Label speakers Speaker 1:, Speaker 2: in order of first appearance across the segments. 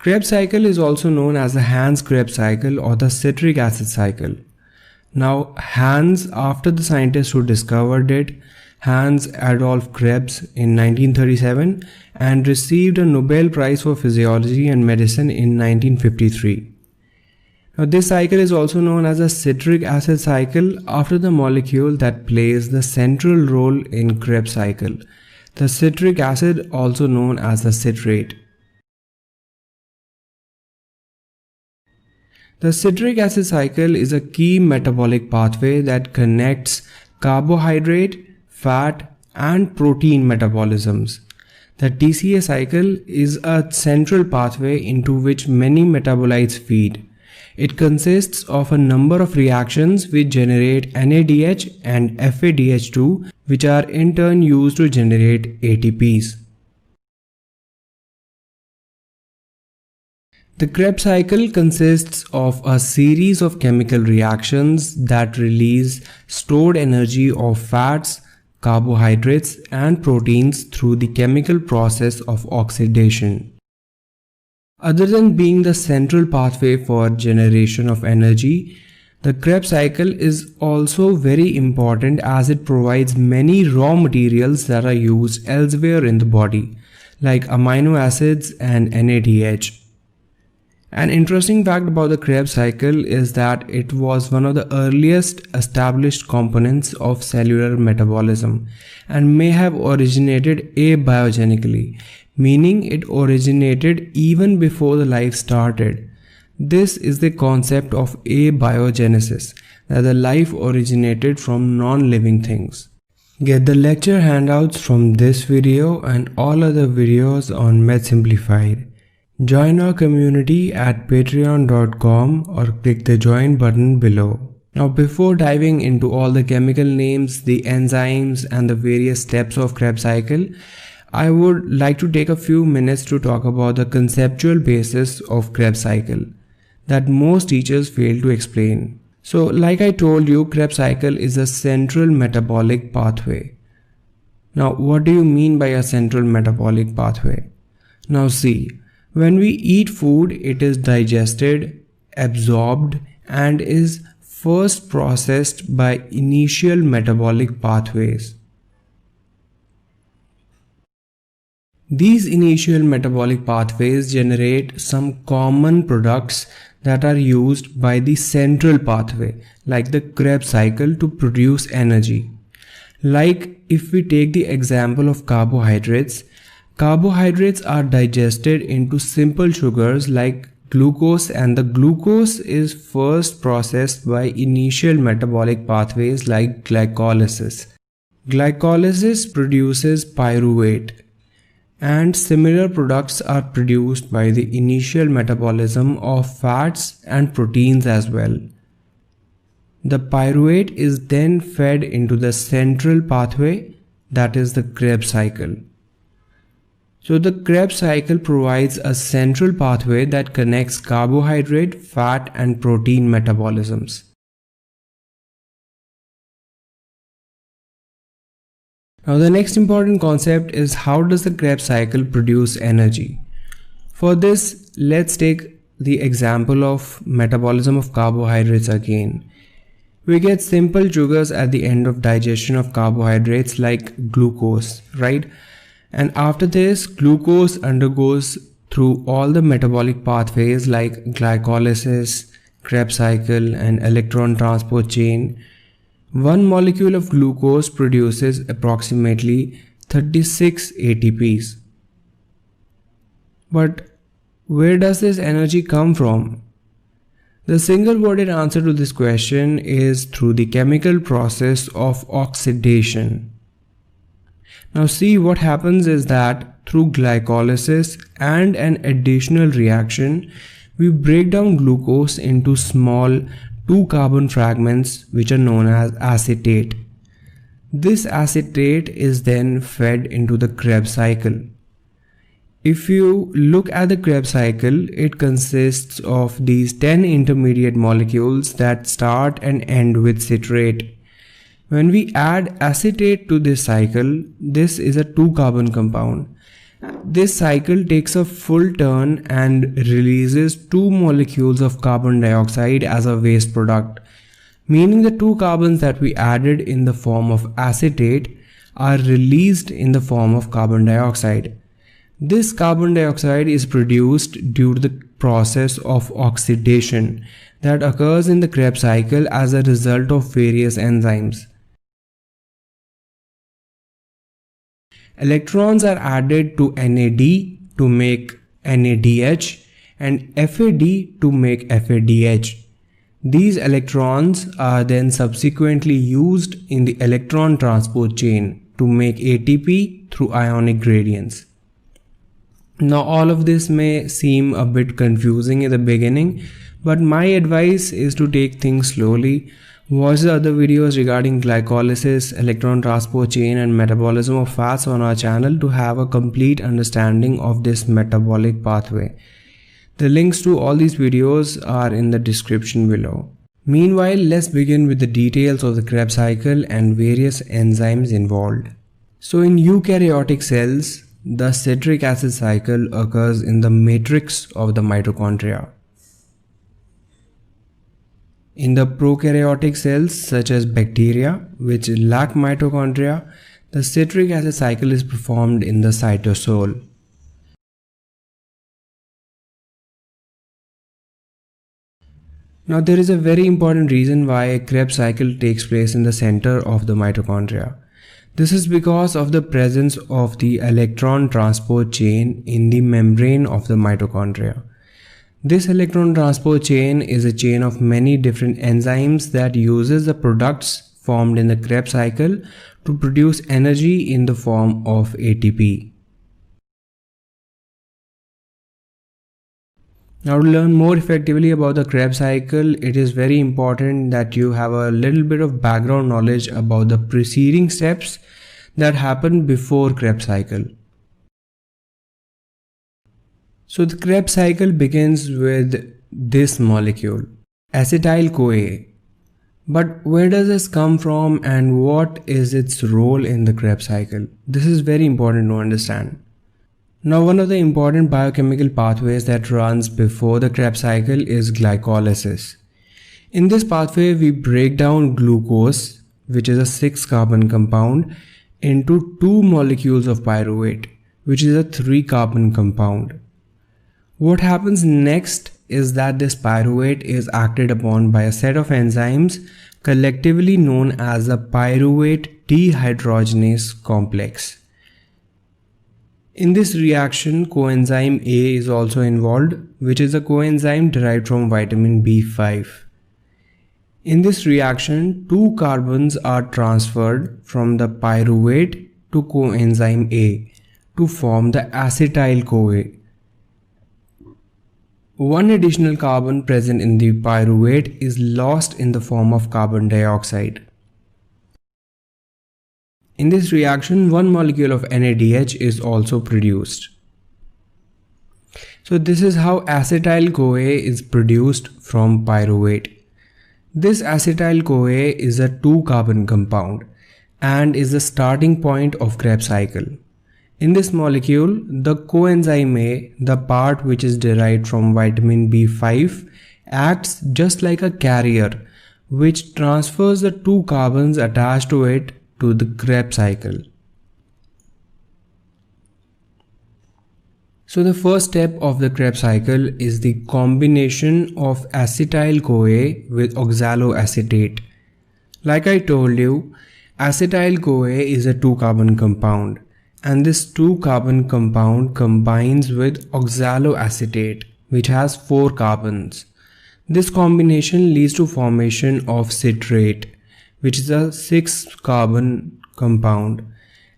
Speaker 1: Krebs cycle is also known as the Hans-Krebs cycle or the citric acid cycle. Now, Hans, after the scientist who discovered it, Hans Adolf Krebs in 1937, and received a Nobel Prize for Physiology and Medicine in 1953. Now, this cycle is also known as the citric acid cycle after the molecule that plays the central role in Krebs cycle, the citric acid, also known as the citrate. The citric acid cycle is a key metabolic pathway that connects carbohydrate, fat, and protein metabolisms. The TCA cycle is a central pathway into which many metabolites feed. It consists of a number of reactions which generate NADH and FADH2, which are in turn used to generate ATPs. The Krebs cycle consists of a series of chemical reactions that release stored energy of fats, carbohydrates, and proteins through the chemical process of oxidation. Other than being the central pathway for generation of energy, the Krebs cycle is also very important as it provides many raw materials that are used elsewhere in the body, like amino acids and NADH. An interesting fact about the Krebs cycle is that it was one of the earliest established components of cellular metabolism and may have originated abiogenically, meaning it originated even before the life started. This is the concept of abiogenesis, that the life originated from non-living things. Get the lecture handouts from this video and all other videos on Med Simplified. Join our community at patreon.com or click the join button below. Now, before diving into all the chemical names, the enzymes, and the various steps of Krebs cycle, I would like to take a few minutes to talk about the conceptual basis of Krebs cycle that most teachers fail to explain. So, like I told you, Krebs cycle is a central metabolic pathway. Now, what do you mean by a central metabolic pathway? Now see, when we eat food, it is digested, absorbed, and is first processed by initial metabolic pathways. These initial metabolic pathways generate some common products that are used by the central pathway, like the Krebs cycle, to produce energy. Like if we take the example of carbohydrates, carbohydrates are digested into simple sugars like glucose, and the glucose is first processed by initial metabolic pathways like glycolysis. Glycolysis produces pyruvate, and similar products are produced by the initial metabolism of fats and proteins as well. The pyruvate is then fed into the central pathway, that is the Krebs cycle. So the Krebs cycle provides a central pathway that connects carbohydrate, fat, and protein metabolisms. Now the next important concept is, how does the Krebs cycle produce energy? For this, let's take the example of metabolism of carbohydrates again. We get simple sugars at the end of digestion of carbohydrates like glucose, right? And after this, glucose undergoes through all the metabolic pathways like glycolysis, Krebs cycle, and electron transport chain. One molecule of glucose produces approximately 36 ATPs. But where does this energy come from? The single-worded answer to this question is through the chemical process of oxidation. Now see, what happens is that through glycolysis and an additional reaction, we break down glucose into small 2-carbon fragments which are known as acetate. This acetate is then fed into the Krebs cycle. If you look at the Krebs cycle, it consists of these 10 intermediate molecules that start and end with citrate. When we add acetate to this cycle, this is a 2-carbon compound, This cycle takes a full turn and releases 2 molecules of carbon dioxide as a waste product, meaning the 2 carbons that we added in the form of acetate are released in the form of carbon dioxide. This carbon dioxide is produced due to the process of oxidation that occurs in the Krebs cycle as a result of various enzymes. Electrons are added to NAD to make NADH and FAD to make FADH. These electrons are then subsequently used in the electron transport chain to make ATP through ionic gradients. Now all of this may seem a bit confusing in the beginning, but my advice is to take things slowly. Watch the other videos regarding glycolysis, electron transport chain and metabolism of fats on our channel to have a complete understanding of this metabolic pathway. The links to all these videos are in the description below. Meanwhile, let's begin with the details of the Krebs cycle and various enzymes involved. So in eukaryotic cells, the citric acid cycle occurs in the matrix of the mitochondria. In the prokaryotic cells such as bacteria which lack mitochondria, the citric acid cycle is performed in the cytosol. Now there is a very important reason why a Krebs cycle takes place in the center of the mitochondria. This is because of the presence of the electron transport chain in the membrane of the mitochondria. This electron transport chain is a chain of many different enzymes that uses the products formed in the Krebs cycle to produce energy in the form of ATP. Now to learn more effectively about the Krebs cycle, it is very important that you have a little bit of background knowledge about the preceding steps that happen before Krebs cycle. So the Krebs cycle begins with this molecule, acetyl-CoA. But where does this come from and what is its role in the Krebs cycle? This is very important to understand. Now one of the important biochemical pathways that runs before the Krebs cycle is glycolysis. In this pathway we break down glucose, which is a 6-carbon compound, into 2 molecules of pyruvate, which is a 3-carbon compound. What happens next is that this pyruvate is acted upon by a set of enzymes collectively known as the pyruvate dehydrogenase complex. In this reaction, coenzyme A is also involved, which is a coenzyme derived from vitamin B5. In this reaction, 2 carbons are transferred from the pyruvate to coenzyme A to form the acetyl-CoA. One additional carbon present in the pyruvate is lost in the form of carbon dioxide. In this reaction, 1 molecule of NADH is also produced. So this is how acetyl-CoA is produced from pyruvate. This acetyl-CoA is a 2-carbon compound and is the starting point of Krebs cycle. In this molecule, the coenzyme A, the part which is derived from vitamin B5, acts just like a carrier which transfers the 2 carbons attached to it to the Krebs cycle. So the first step of the Krebs cycle is the combination of acetyl-CoA with oxaloacetate. Like I told you, acetyl-CoA is a 2-carbon compound, and this 2-carbon compound combines with oxaloacetate, which has 4 carbons. This combination leads to formation of citrate, which is a 6-carbon compound,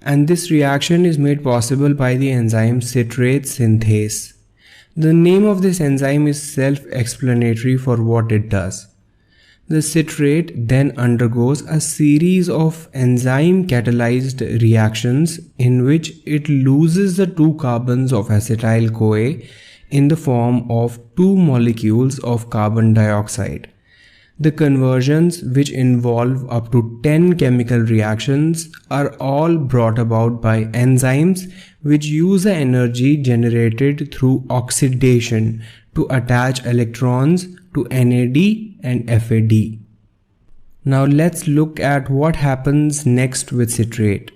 Speaker 1: and this reaction is made possible by the enzyme citrate synthase. The name of this enzyme is self-explanatory for what it does. The citrate then undergoes a series of enzyme catalyzed reactions in which it loses the 2 carbons of acetyl-CoA in the form of 2 molecules of carbon dioxide. The conversions, which involve up to 10 chemical reactions, are all brought about by enzymes which use the energy generated through oxidation to attach electrons to NAD and FAD. Now let's look at what happens next with citrate.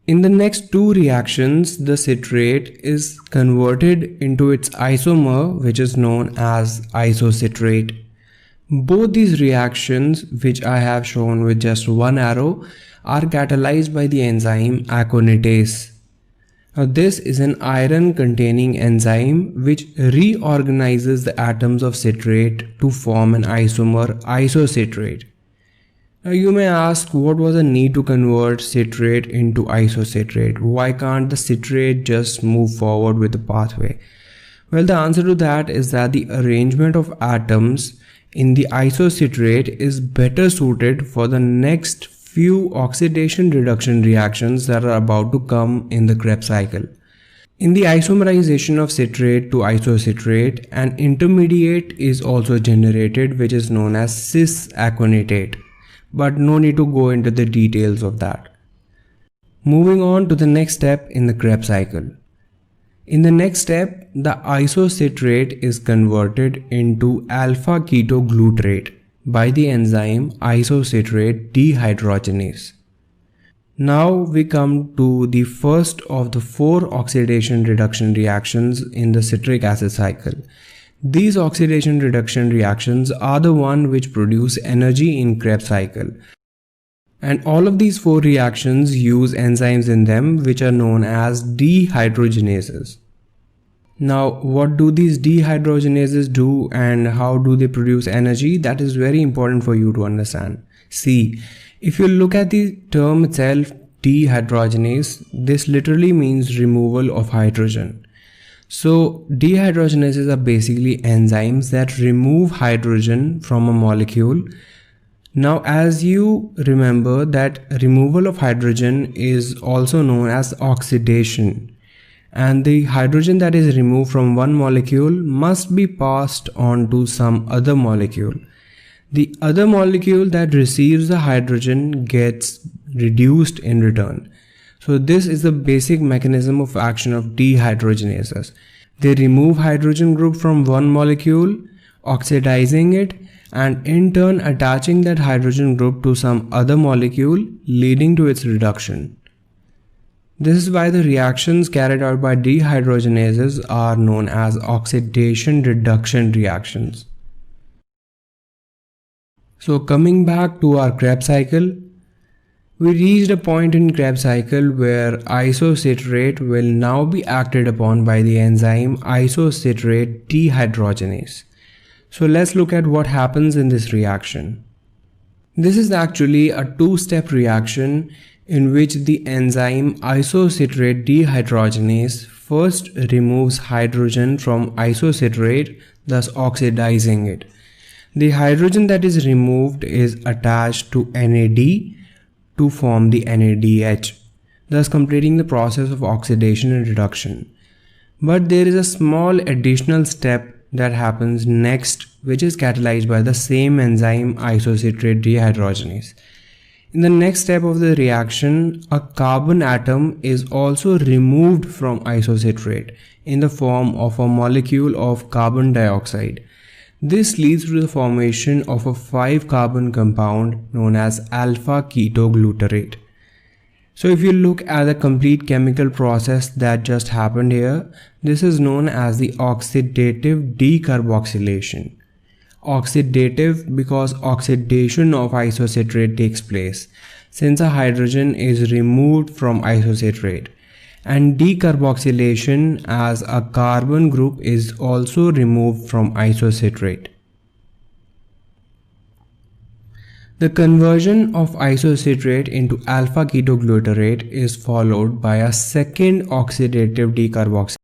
Speaker 1: In the next two reactions, the citrate is converted into its isomer, which is known as isocitrate. Both these reactions, which I have shown with just one arrow, are catalyzed by the enzyme aconitase. Now this is an iron-containing enzyme which reorganizes the atoms of citrate to form an isomer isocitrate. Now you may ask, what was the need to convert citrate into isocitrate? Why can't the citrate just move forward with the pathway? Well, the answer to that is that the arrangement of atoms in the isocitrate is better suited for the next few oxidation reduction reactions that are about to come in the Krebs cycle. In the isomerization of citrate to isocitrate, an intermediate is also generated which is known as cis-aconitate. But no need to go into the details of that. Moving on to the next step in the Krebs cycle. In the next step, the isocitrate is converted into alpha-ketoglutarate by the enzyme isocitrate dehydrogenase. Now we come to the first of the four oxidation reduction reactions in the citric acid cycle. These oxidation reduction reactions are the one which produce energy in Krebs cycle. And all of these four reactions use enzymes in them which are known as dehydrogenases. Now, what do these dehydrogenases do and how do they produce energy? That is very important for you to understand. See, if you look at the term itself, dehydrogenase, this literally means removal of hydrogen. So dehydrogenases are basically enzymes that remove hydrogen from a molecule. Now, as you remember, that removal of hydrogen is also known as oxidation, and the hydrogen that is removed from one molecule must be passed on to some other molecule. The other molecule that receives the hydrogen gets reduced in return. So this is the basic mechanism of action of dehydrogenases. They remove hydrogen group from one molecule, oxidizing it, and in turn attaching that hydrogen group to some other molecule, leading to its reduction. This is why the reactions carried out by dehydrogenases are known as oxidation reduction reactions. So coming back to our Krebs cycle, we reached a point in Krebs cycle where isocitrate will now be acted upon by the enzyme isocitrate dehydrogenase. So let's look at what happens in this reaction. This is actually a two-step reaction in which the enzyme isocitrate dehydrogenase first removes hydrogen from isocitrate, thus oxidizing it. The hydrogen that is removed is attached to NAD to form the NADH, thus completing the process of oxidation and reduction. But there is a small additional step that happens next, which is catalyzed by the same enzyme isocitrate dehydrogenase. In the next step of the reaction, a carbon atom is also removed from isocitrate in the form of a molecule of carbon dioxide. This leads to the formation of a 5-carbon compound known as alpha-ketoglutarate. So if you look at the complete chemical process that just happened here, this is known as the oxidative decarboxylation. Oxidative because oxidation of isocitrate takes place since a hydrogen is removed from isocitrate, and decarboxylation as a carbon group is also removed from isocitrate. The conversion of isocitrate into alpha-ketoglutarate is followed by a second oxidative decarboxylation.